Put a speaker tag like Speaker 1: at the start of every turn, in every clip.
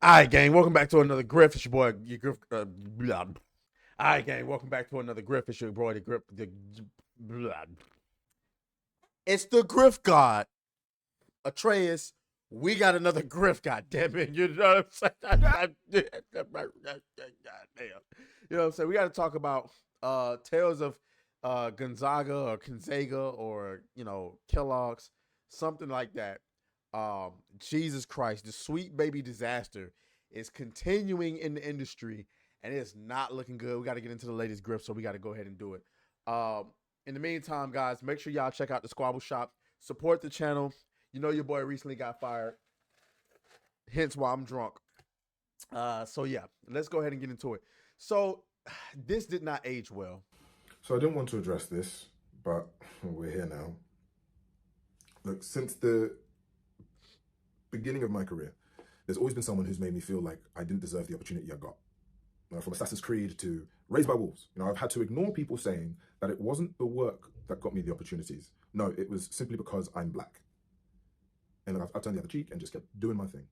Speaker 1: All right, gang. Welcome back to another Griff. It's your boy, your Griff. Blah. All right, gang. Welcome back to another Griff. It's your boy, the Griff. Blah. It's the Griff God, Atreus. We got another Griff. God damn it! You know what I'm saying? God damn. You know what I'm saying? We got to talk about tales of Gonzaga or Kenzega or Kellogg's, something like that. Jesus Christ, the sweet baby disaster is continuing in the industry, and it's not looking good. We got to get into the latest grip, so we got to go ahead and do it. In the meantime, guys, make sure y'all check out the Squabble Shop. Support the channel. You know your boy recently got fired, hence why I'm drunk. So yeah, let's go ahead and get into it. So this did not age well.
Speaker 2: So I didn't want to address this, but we're here now. Look, since the beginning of my career, there's always been someone who's made me feel like I didn't deserve the opportunity I got. From Assassin's Creed to Raised by Wolves, I've had to ignore people saying that it wasn't the work that got me the opportunities. No, it was simply because I'm black. And I've turned the other cheek and just kept doing my thing.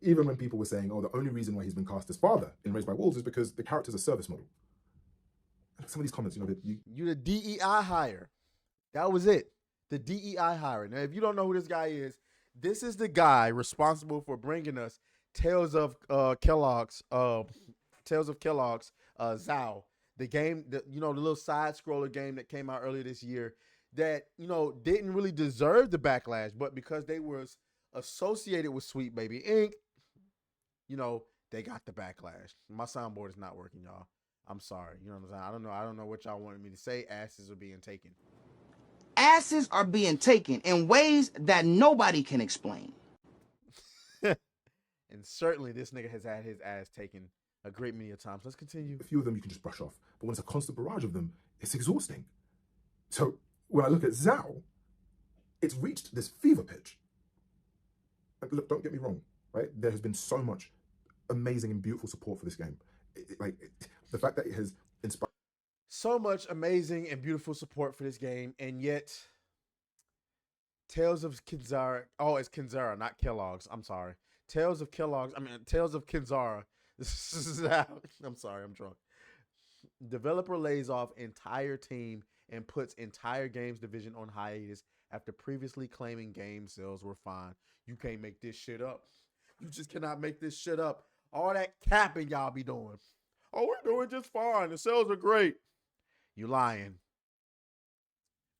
Speaker 2: Even when people were saying, oh, the only reason why he's been cast as father in Raised by Wolves is because the character's a service model. Some of these comments,
Speaker 1: you the DEI hire. That was it. The DEI hire. Now, if you don't know who this guy is, this is the guy responsible for bringing us Tales of Kellogg's, Zao, the game, the little side scroller game that came out earlier this year that, didn't really deserve the backlash, but because they was associated with Sweet Baby Inc., they got the backlash. My soundboard is not working, y'all. I'm sorry. You know what I'm saying? I don't know what y'all wanted me to say. Asses are being taken.
Speaker 3: Asses are being taken in ways that nobody can explain.
Speaker 1: And certainly this nigga has had his ass taken a great many times. Let's continue.
Speaker 2: A few of them you can just brush off, but when it's a constant barrage of them, it's exhausting. So when I look at Zao, it's reached this fever pitch. And look, don't get me wrong, right? There has been so much amazing and beautiful support for this game. The fact that it has inspired
Speaker 1: so much amazing and beautiful support for this game, and yet Tales of Kenzera. Oh, it's Kenzera, not Kellogg's. I'm sorry. Tales of Kellogg's. Tales of Kenzera. I'm sorry, I'm drunk. Developer lays off entire team and puts entire games division on hiatus after previously claiming game sales were fine. You can't make this shit up. You just cannot make this shit up. All that capping y'all be doing. Oh, we're doing just fine. The sales are great. You lying.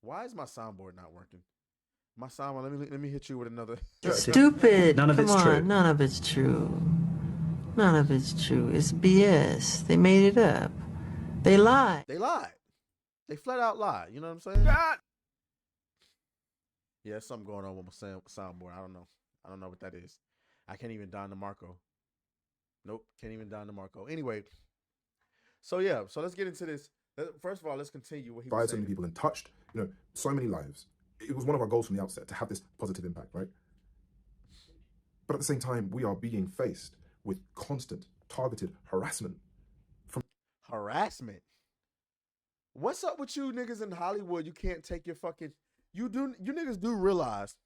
Speaker 1: Why is my soundboard not working? My soundboard, let me hit you with another.
Speaker 4: Stupid.
Speaker 5: None of
Speaker 4: Come
Speaker 5: it's
Speaker 4: on,
Speaker 5: true.
Speaker 4: none of it's true. None of it's true. It's BS. They made it up. They lied.
Speaker 1: They lied. They flat out lied. You know what I'm saying?
Speaker 5: God.
Speaker 1: Yeah, something going on with my soundboard. I don't know what that is. I can't even Don DeMarco. Nope, can't even Don DeMarco. Anyway, so yeah, so let's get into this. First of all, let's continue what he was
Speaker 2: so
Speaker 1: saying.
Speaker 2: many people and touched, so many lives. It was one of our goals from the outset to have this positive impact, right? But at the same time, we are being faced with constant targeted harassment.
Speaker 1: Harassment? What's up with you niggas in Hollywood? You can't take your fucking... You niggas do realize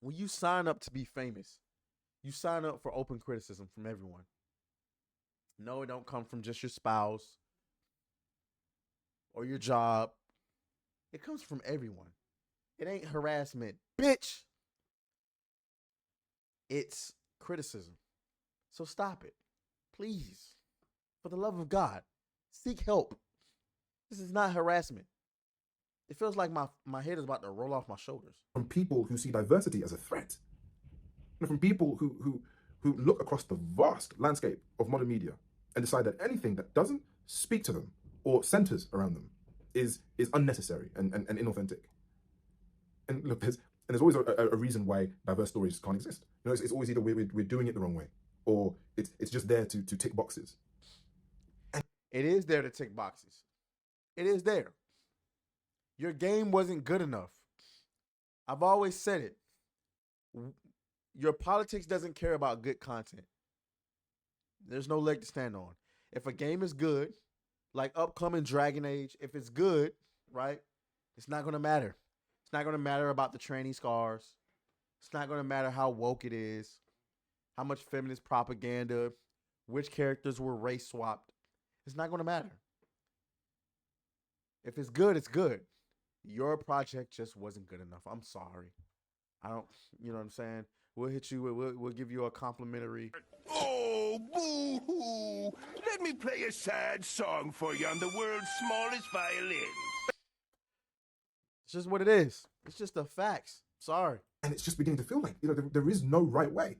Speaker 1: when you sign up to be famous, you sign up for open criticism from everyone. No, it don't come from just your spouse or your job. It comes from everyone. It ain't harassment, bitch. It's criticism. So stop it. Please. For the love of God, seek help. This is not harassment. It feels like my head is about to roll off my shoulders.
Speaker 2: From people who see diversity as a threat. From people who look across the vast landscape of modern media and decide that anything that doesn't speak to them or centers around them is unnecessary and inauthentic. And look, there's always a reason why diverse stories can't exist. It's always either we're doing it the wrong way, or it's just there to tick boxes.
Speaker 1: It is there to tick boxes. It is there. Your game wasn't good enough. I've always said it. Your politics doesn't care about good content. There's no leg to stand on. If a game is good, like upcoming Dragon Age, if it's good, right, it's not going to matter. It's not going to matter about the tranny scars. It's not going to matter how woke it is, how much feminist propaganda, which characters were race swapped. It's not going to matter. If it's good, it's good. Your project just wasn't good enough. I'm sorry. I don't, you know what I'm saying? We'll hit you. We'll give you a complimentary.
Speaker 5: Oh, boo-hoo! Let me play a sad song for you on the world's smallest violin.
Speaker 1: It's just what it is. It's just the facts. Sorry.
Speaker 2: And it's just beginning to feel like, there is no right way.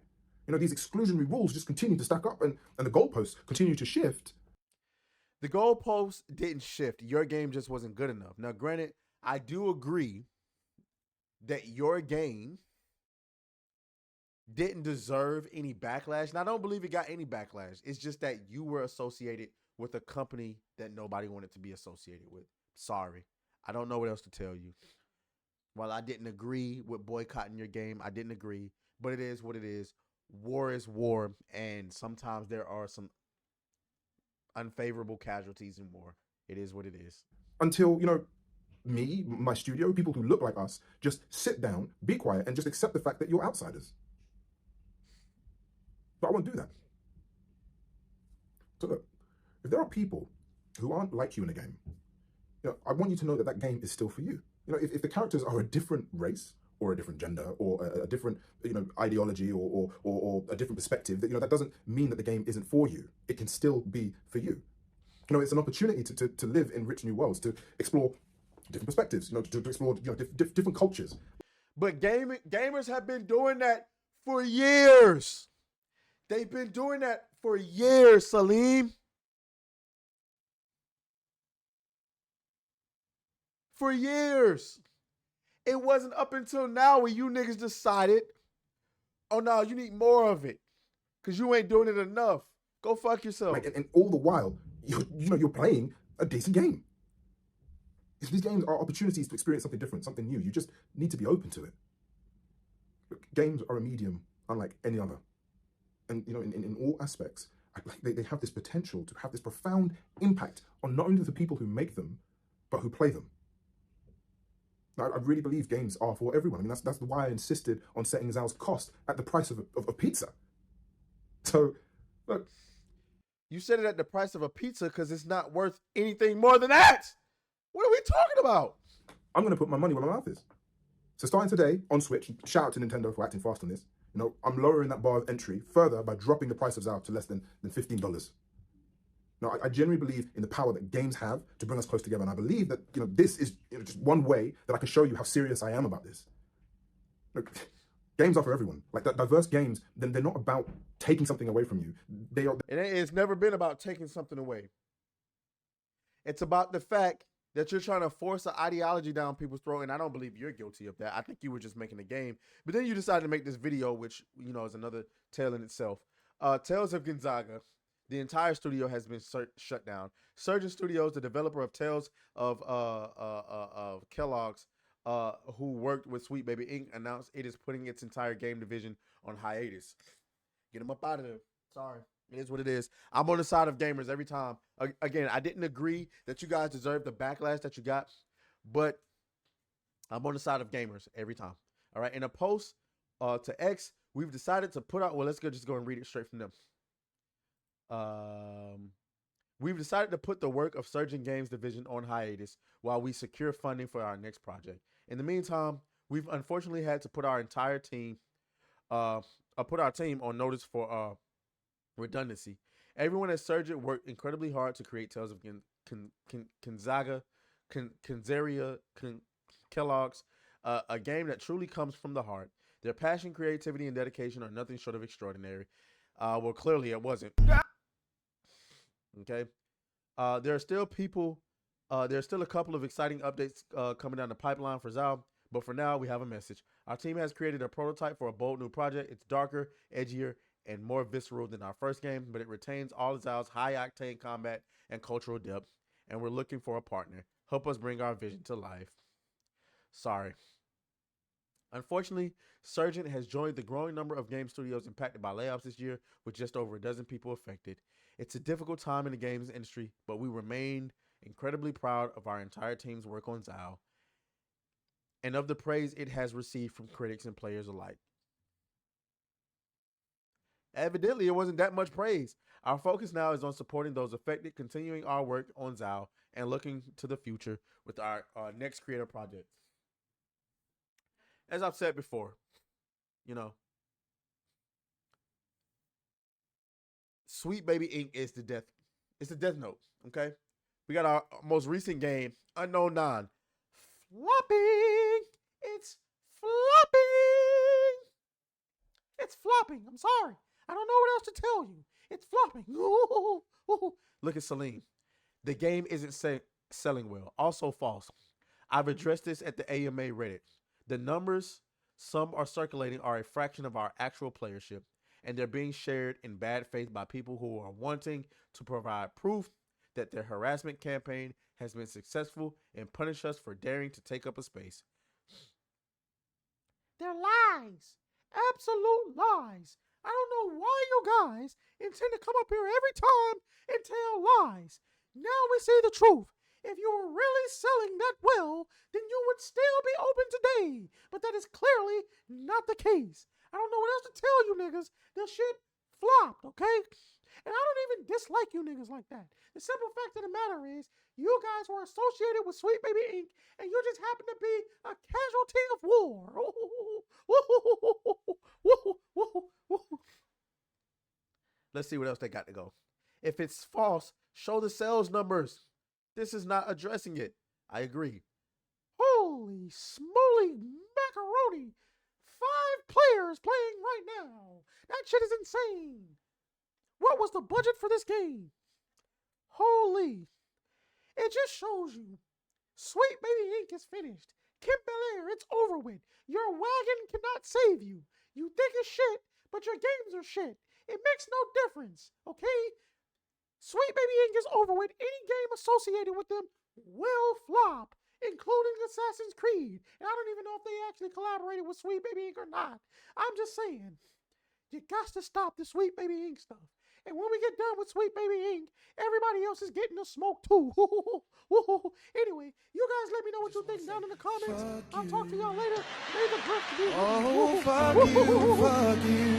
Speaker 2: These exclusionary rules just continue to stack up and the goalposts continue to shift.
Speaker 1: The goalposts didn't shift. Your game just wasn't good enough. Now, granted, I do agree that your game didn't deserve any backlash. And I don't believe it got any backlash. It's just that you were associated with a company that nobody wanted to be associated with. Sorry. I don't know what else to tell you. While I didn't agree with boycotting your game, I didn't agree. But it is what it is. War is war. And sometimes there are some unfavorable casualties in war. It is what it is.
Speaker 2: Until, me, my studio, people who look like us, just sit down, be quiet, and just accept the fact that you're outsiders. But I won't do that. So look, if there are people who aren't like you in a game, I want you to know that that game is still for you. If the characters are a different race or a different gender or a different ideology or a different perspective, that doesn't mean that the game isn't for you. It can still be for you. It's an opportunity to live in rich new worlds, to explore different perspectives, to explore different cultures.
Speaker 1: But gamers have been doing that for years. They've been doing that for years, Salim. For years. It wasn't up until now when you niggas decided, oh no, you need more of it. Because you ain't doing it enough. Go fuck yourself.
Speaker 2: And all the while, you're playing a decent game. These games are opportunities to experience something different, something new. You just need to be open to it. Look, games are a medium unlike any other. And, in all aspects, they have this potential to have this profound impact on not only the people who make them, but who play them. Now, I really believe games are for everyone. I mean, that's why I insisted on setting Zal's cost at the price of a pizza. So, look.
Speaker 1: You said it at the price of a pizza because it's not worth anything more than that. What are we talking about?
Speaker 2: I'm going to put my money where my mouth is. So starting today on Switch, shout out to Nintendo for acting fast on this. I'm lowering that bar of entry further by dropping the price of Zal to less than $15. Now, I genuinely believe in the power that games have to bring us close together. And I believe that, this is just one way that I can show you how serious I am about this. Look, games are for everyone. Like, diverse games, then they're not about taking something away from you.
Speaker 1: It's never been about taking something away. It's about the fact that you're trying to force an ideology down people's throat, and I don't believe you're guilty of that. I think you were just making a game. But then you decided to make this video, which, is another tale in itself. Tales of Gonzaga. The entire studio has been shut down. Surgeon Studios, the developer of Tales of Kellogg's, who worked with Sweet Baby Inc., announced it is putting its entire game division on hiatus. Get them up out of there. Sorry. It is what it is. I'm on the side of gamers every time. Again, I didn't agree that you guys deserve the backlash that you got, but I'm on the side of gamers every time. All right. In a post to X, we've decided to put out, let's just go and read it straight from them. We've decided to put the work of Surgeon Games Division on hiatus while we secure funding for our next project. In the meantime, we've unfortunately had to put our entire team, put our team on notice for redundancy. Everyone at Surgeon worked incredibly hard to create Tales of Kenzera, Kellogg's, a game that truly comes from the heart. Their passion, creativity, and dedication are nothing short of extraordinary. Well, clearly it wasn't. Okay. There are still a couple of exciting updates coming down the pipeline for Zal, but for now, we have a message. Our team has created a prototype for a bold new project. It's darker, edgier, and more visceral than our first game, but it retains all of Zal's high-octane combat and cultural depth, and we're looking for a partner. Help us bring our vision to life. Sorry. Unfortunately, Surgeon has joined the growing number of game studios impacted by layoffs this year, with just over a dozen people affected. It's a difficult time in the games industry, but we remain incredibly proud of our entire team's work on Zal and of the praise it has received from critics and players alike. Evidently, it wasn't that much praise. Our focus now is on supporting those affected, continuing our work on Zao, and looking to the future with our next creative project. As I've said before, you know, Sweet Baby Inc. is the death. It's the death note. Okay, we got our most recent game, Unknown Nine. Flopping. It's flopping. It's flopping. I'm sorry. I don't know what else to tell you. It's flopping. Ooh, ooh. Look at Celine. The game isn't selling well. Also false. I've addressed this at the AMA Reddit. The numbers some are circulating are a fraction of our actual playership, and they're being shared in bad faith by people who are wanting to provide proof that their harassment campaign has been successful and punish us for daring to take up a space. They're lies. Absolute lies. I don't know why you guys intend to come up here every time and tell lies. Now we see the truth. If you were really selling that well, then you would still be open today. But that is clearly not the case. I don't know what else to tell you niggas. This shit flopped, okay? And I don't even dislike you niggas like that. The simple fact of the matter is, you guys were associated with Sweet Baby Inc. and you just happen to be a casualty of war. Let's see what else they got to go. If it's false, show the sales numbers. This is not addressing it. I agree. Holy smoly macaroni. 5 players playing right now. That shit is insane. What was the budget for this game? Holy. It just shows you. Sweet Baby Inc. is finished. Kim Belair, it's over with. Your wagon cannot save you. You think it's shit, but your games are shit. It makes no difference, okay? Sweet Baby Inc. is over with. Any game associated with them will flop, including Assassin's Creed. And I don't even know if they actually collaborated with Sweet Baby Inc. or not. I'm just saying, you got to stop the Sweet Baby Inc. stuff. And when we get done with Sweet Baby Inc., everybody else is getting the smoke too. Anyway, you guys let me know what you think down in the comments. I'll talk to y'all later. May the grift be with you.
Speaker 6: Oh, fuck you, fuck you.